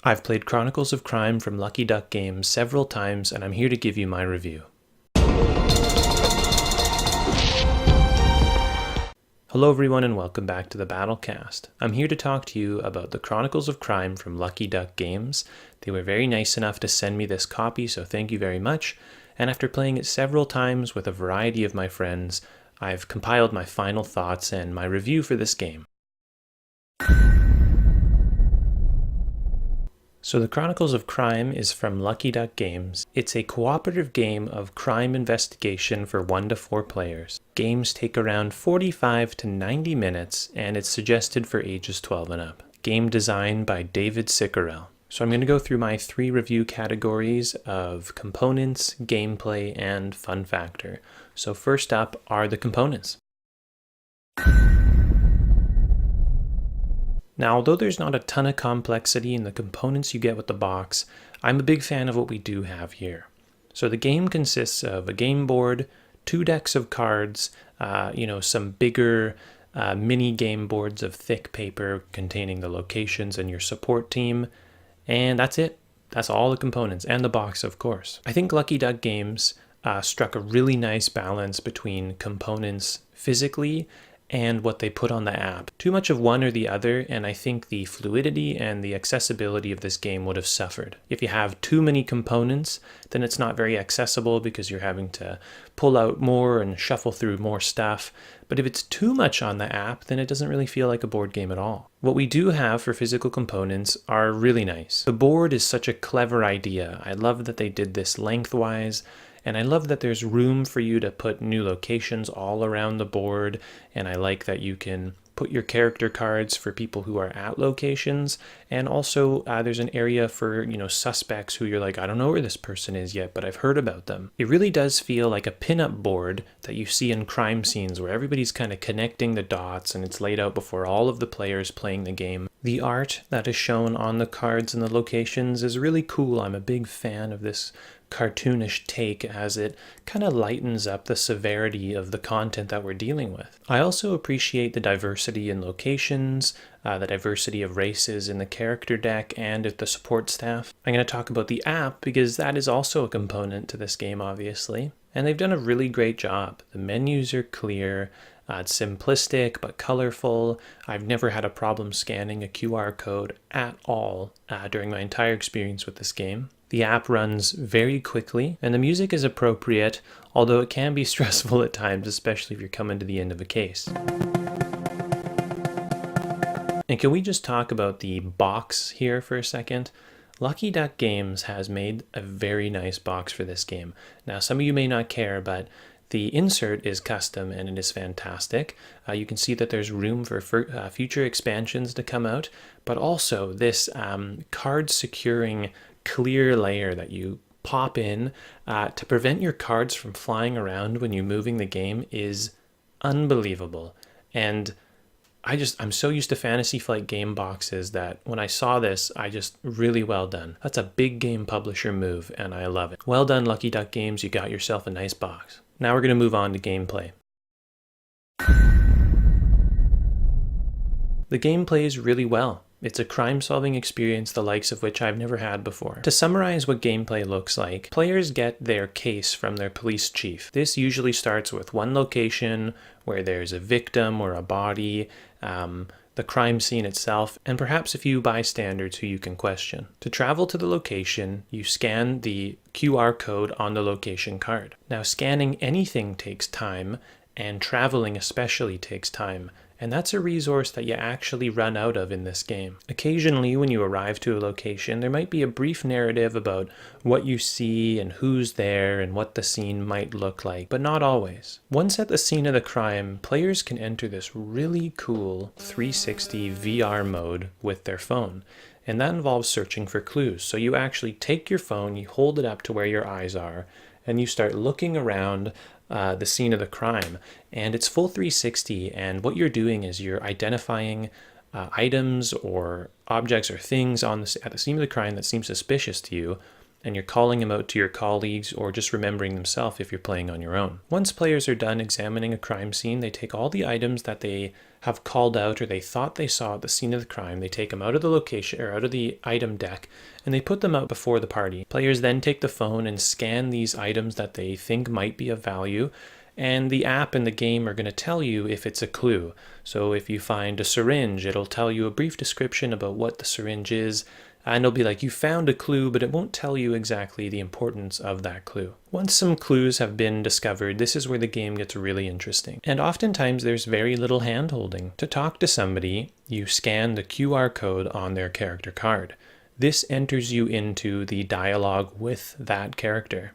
I've played Chronicles of Crime from Lucky Duck Games several times, and I'm here to give you my review. Hello everyone and welcome back to the Battlecast. I'm here to talk to you about the Chronicles of Crime from Lucky Duck Games. They were very nice enough to send me this copy, so thank you very much. And after playing it several times with a variety of my friends, I've compiled my final thoughts and my review for this game. So the Chronicles of Crime is from Lucky Duck Games. It's a cooperative game of crime investigation for 1 to 4 players. Games take around 45 to 90 minutes, and it's suggested for ages 12 and up. Game design by David Sickerell. So I'm going to go through my 3 review categories of components, gameplay, and fun factor. So first up are the components. Now, although there's not a ton of complexity in the components you get with the box, I'm a big fan of what we do have here. So the game consists of a game board, 2 decks of cards, some bigger mini game boards of thick paper containing the locations and your support team, and that's it. That's all the components, and the box, of course. I think Lucky Duck Games struck a really nice balance between components physically and what they put on the app. Too much of one or the other, and I think the fluidity and the accessibility of this game would have suffered. If you have too many components, then it's not very accessible because you're having to pull out more and shuffle through more stuff. But if it's too much on the app, then it doesn't really feel like a board game at all. What we do have for physical components are really nice. The board is such a clever idea. I love that they did this lengthwise. And I love that there's room for you to put new locations all around the board. And I like that you can put your character cards for people who are at locations. And also there's an area for, suspects who you're like, I don't know where this person is yet, but I've heard about them. It really does feel like a pinup board that you see in crime scenes where everybody's kind of connecting the dots and it's laid out before all of the players playing the game. The art that is shown on the cards and the locations is really cool. I'm a big fan of this cartoonish take as it kind of lightens up the severity of the content that we're dealing with. I also appreciate the diversity in locations, the diversity of races in the character deck and at the support staff. I'm going to talk about the app because that is also a component to this game, obviously. And they've done a really great job. The menus are clear. It's simplistic but colorful. I've never had a problem scanning a QR code at all during my entire experience with this game. The app runs very quickly, and the music is appropriate, although it can be stressful at times, especially if you're coming to the end of a case. And can we just talk about the box here for a second? Lucky Duck Games has made a very nice box for this game. Now, some of you may not care, but the insert is custom and it is fantastic. You can see that there's room for future expansions to come out, but also this card securing clear layer that you pop in to prevent your cards from flying around when you're moving the game is unbelievable. And I'm so used to Fantasy Flight game boxes that when I saw this, really well done. That's a big game publisher move and I love it. Well done, Lucky Duck Games. You got yourself a nice box. Now we're going to move on to gameplay. The game plays really well. It's a crime-solving experience the likes of which I've never had before. To summarize what gameplay looks like, players get their case from their police chief. This usually starts with one location where there's a victim or a body, the crime scene itself, and perhaps a few bystanders who you can question. To travel to the location, you scan the QR code on the location card. Now, scanning anything takes time, and traveling especially takes time. And that's a resource that you actually run out of in this game. Occasionally, when you arrive to a location, there might be a brief narrative about what you see and who's there and what the scene might look like, but not always. Once at the scene of the crime, players can enter this really cool 360 VR mode with their phone. And that involves searching for clues. So you actually take your phone, you hold it up to where your eyes are, and you start looking around the scene of the crime, and it's full 360, and what you're doing is you're identifying items or objects or things at the scene of the crime that seem suspicious to you, and you're calling him out to your colleagues or just remembering themselves if you're playing on your own. Once players are done examining a crime scene, they take all the items that they have called out or they thought they saw at the scene of the crime, they take them out of the location or out of the item deck, and they put them out before the party. Players then take the phone and scan these items that they think might be of value, and the app and the game are going to tell you if it's a clue. So if you find a syringe, it'll tell you a brief description about what the syringe is, and it'll be like, you found a clue, but it won't tell you exactly the importance of that clue. Once some clues have been discovered, this is where the game gets really interesting. And oftentimes there's very little hand-holding. To talk to somebody, you scan the QR code on their character card. This enters you into the dialogue with that character.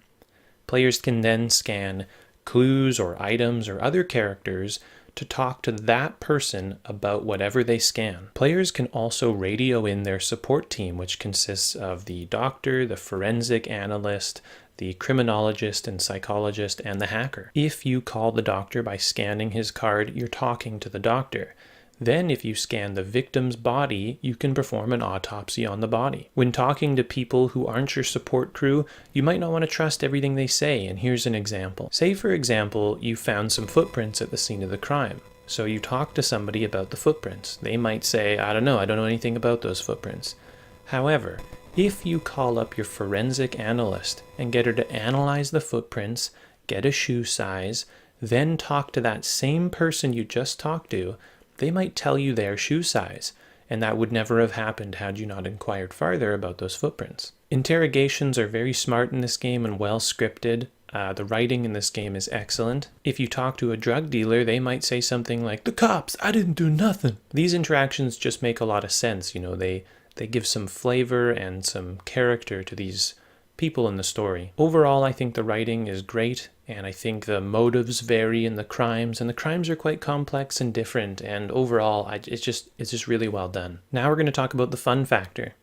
Players can then scan clues or items or other characters to talk to that person about whatever they scan. Players can also radio in their support team, which consists of the doctor, the forensic analyst, the criminologist and psychologist, and the hacker. If you call the doctor by scanning his card, you're talking to the doctor. Then if you scan the victim's body, you can perform an autopsy on the body. When talking to people who aren't your support crew, you might not want to trust everything they say, and here's an example. Say, for example, you found some footprints at the scene of the crime. So you talk to somebody about the footprints. They might say, I don't know anything about those footprints. However, if you call up your forensic analyst and get her to analyze the footprints, get a shoe size, then talk to that same person you just talked to, they might tell you their shoe size, and that would never have happened had you not inquired farther about those footprints. Interrogations are very smart in this game and well scripted. The writing in this game is excellent. If you talk to a drug dealer, they might say something like, "The cops, I didn't do nothing." These interactions just make a lot of sense. They give some flavor and some character to these people in the story. Overall, I think the writing is great, and I think the motives vary in the crimes, and the crimes are quite complex and different, and overall, it's just really well done. Now we're going to talk about the fun factor.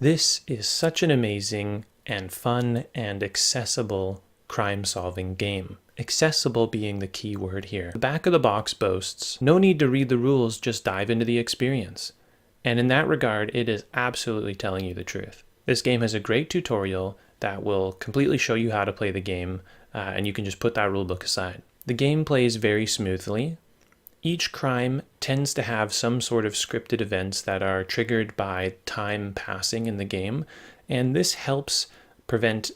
This is such an amazing and fun and accessible crime-solving game. Accessible being the key word here. The back of the box boasts, no need to read the rules, just dive into the experience. And in that regard, it is absolutely telling you the truth. This game has a great tutorial that will completely show you how to play the game, and you can just put that rulebook aside. The game plays very smoothly. Each crime tends to have some sort of scripted events that are triggered by time passing in the game, and this helps prevent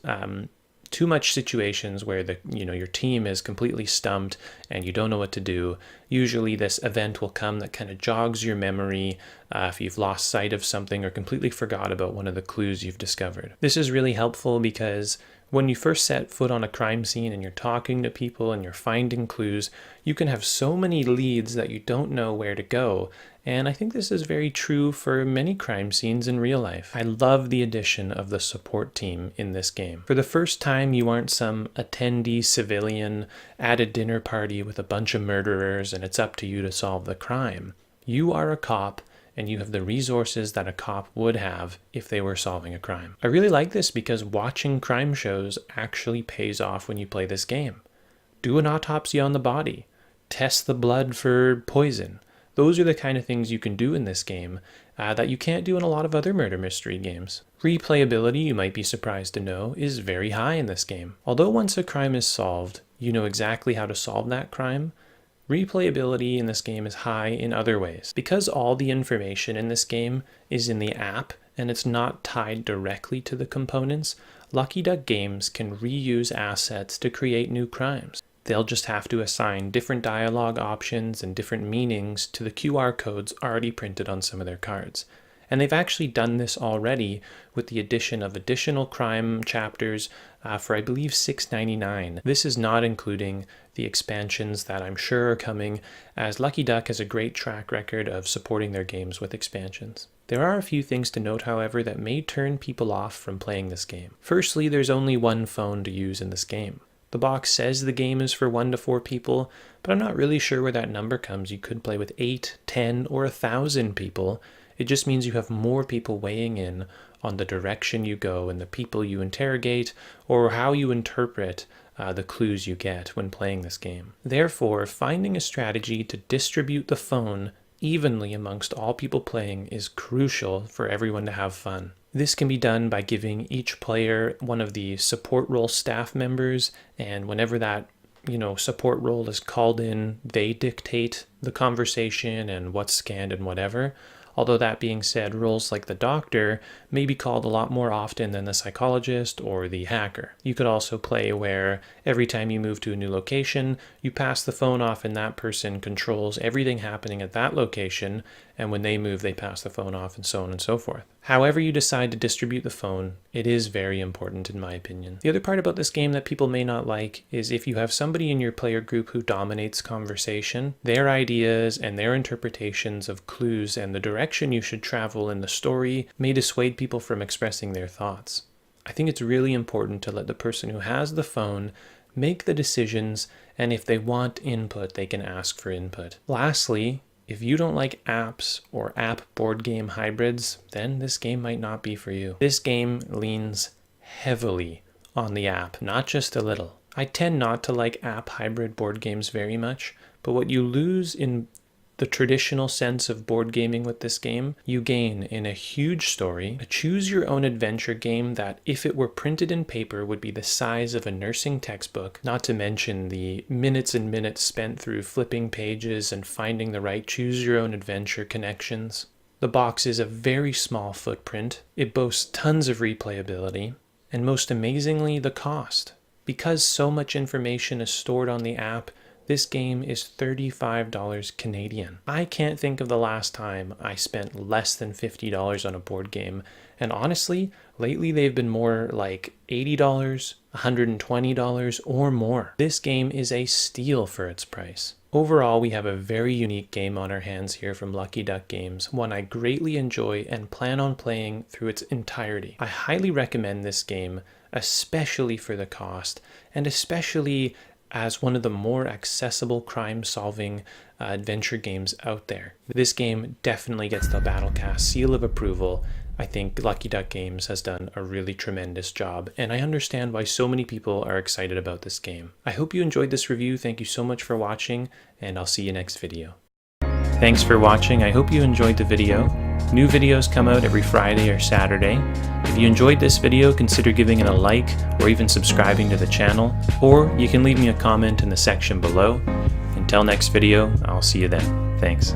too much situations where your team is completely stumped and you don't know what to do. Usually this event will come that kind of jogs your memory if you've lost sight of something or completely forgot about one of the clues you've discovered. This is really helpful because when you first set foot on a crime scene and you're talking to people and you're finding clues, you can have so many leads that you don't know where to go. And I think this is very true for many crime scenes in real life. I love the addition of the support team in this game. For the first time, you aren't some attendee civilian at a dinner party with a bunch of murderers and it's up to you to solve the crime. You are a cop, and you have the resources that a cop would have if they were solving a crime. I really like this because watching crime shows actually pays off when you play this game. Do an autopsy on the body. Test the blood for poison. Those are the kind of things you can do in this game that you can't do in a lot of other murder mystery games. Replayability, you might be surprised to know, is very high in this game. Although once a crime is solved, you know exactly how to solve that crime, replayability in this game is high in other ways. Because all the information in this game is in the app and it's not tied directly to the components, Lucky Duck Games can reuse assets to create new crimes. They'll just have to assign different dialogue options and different meanings to the QR codes already printed on some of their cards. And they've actually done this already with the addition of additional crime chapters for I believe $6.99. This is not including the expansions that I'm sure are coming, as Lucky Duck has a great track record of supporting their games with expansions. There are a few things to note, however, that may turn people off from playing this game. Firstly, there's only one phone to use in this game. The box says the game is for 1 to 4 people, but I'm not really sure where that number comes. You could play with 8, 10, or 1,000 people. It just means you have more people weighing in on the direction you go and the people you interrogate or how you interpret the clues you get when playing this game. Therefore, finding a strategy to distribute the phone evenly amongst all people playing is crucial for everyone to have fun. This can be done by giving each player one of the support role staff members, and whenever that support role is called in, they dictate the conversation and what's scanned and whatever. Although that being said, roles like the doctor may be called a lot more often than the psychologist or the hacker. You could also play where every time you move to a new location, you pass the phone off and that person controls everything happening at that location, and when they move, they pass the phone off, and so on and so forth. However you decide to distribute the phone, it is very important in my opinion. The other part about this game that people may not like is if you have somebody in your player group who dominates conversation, their ideas and their interpretations of clues and the direction you should travel in the story may dissuade people from expressing their thoughts. I think it's really important to let the person who has the phone make the decisions, and if they want input, they can ask for input. Lastly, if you don't like apps or app board game hybrids, then this game might not be for you. This game leans heavily on the app, not just a little. I tend not to like app hybrid board games very much, but what you lose in the traditional sense of board gaming with this game, you gain in a huge story, a choose-your-own-adventure game that, if it were printed in paper, would be the size of a nursing textbook, not to mention the minutes and minutes spent through flipping pages and finding the right choose-your-own-adventure connections. The box is a very small footprint, it boasts tons of replayability, and most amazingly, the cost. Because so much information is stored on the app, this game is $35 Canadian. I can't think of the last time I spent less than $50 on a board game, and honestly, lately they've been more like $80, $120 or more. This game is a steal for its price. Overall, we have a very unique game on our hands here from Lucky Duck Games, one I greatly enjoy and plan on playing through its entirety. I highly recommend this game, especially for the cost, and especially as one of the more accessible crime-solving adventure games out there. This game definitely gets the Battlecast seal of approval. I think Lucky Duck Games has done a really tremendous job, and I understand why so many people are excited about this game. I hope you enjoyed this review. Thank you so much for watching, and I'll see you next video. Thanks for watching. I hope you enjoyed the video. New videos come out every Friday or Saturday. If you enjoyed this video, consider giving it a like or even subscribing to the channel, or you can leave me a comment in the section below. Until next video, I'll see you then. Thanks.